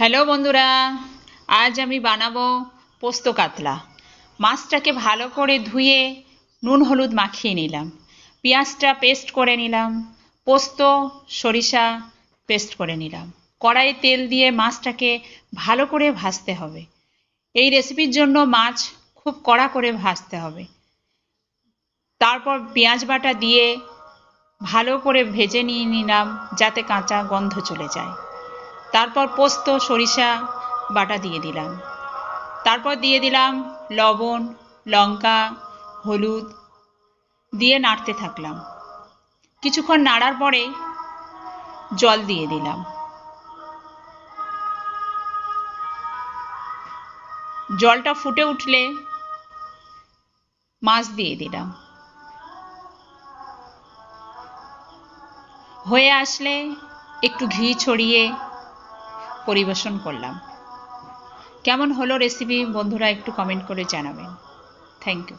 Hello বন্ধুরা, আজ আমি বানাবো পোস্ত কাতলা। মাছটাকে ভালো করে ধুয়ে নুন হলুদ মাখিয়ে নিলাম, পেঁয়াজটা পেস্ট করে নিলাম, পোস্ত সরিষা পেস্ট করে নিলাম। কড়াইয়ে তেল দিয়ে মাছটাকে ভালো করে ভাজতে হবে। এই রেসিপির জন্য মাছ খুব কড়া করে ভাজতে হবে। তারপর পেঁয়াজ বাটা দিয়ে ভালো করে ভেজে নিয়ে নিলাম যাতে কাঁচা গন্ধ চলে যায়। তারপর পোস্ত সরিষা বাটা দিয়ে দিলাম, তারপর দিয়ে দিলাম লবণ, লঙ্কা, হলুদ দিয়ে নাড়তে থাকলাম। কিছুক্ষণ নাড়ার পরে জল দিয়ে দিলাম। জলটা ফুটে উঠলে মাছ দিয়ে দিলাম। হয়ে আসলে একটু ঘি ছড়িয়ে পরিবেশন করলাম। কেমন হলো রেসিপি বন্ধুরা একটু কমেন্ট করে জানাবেন। Thank you.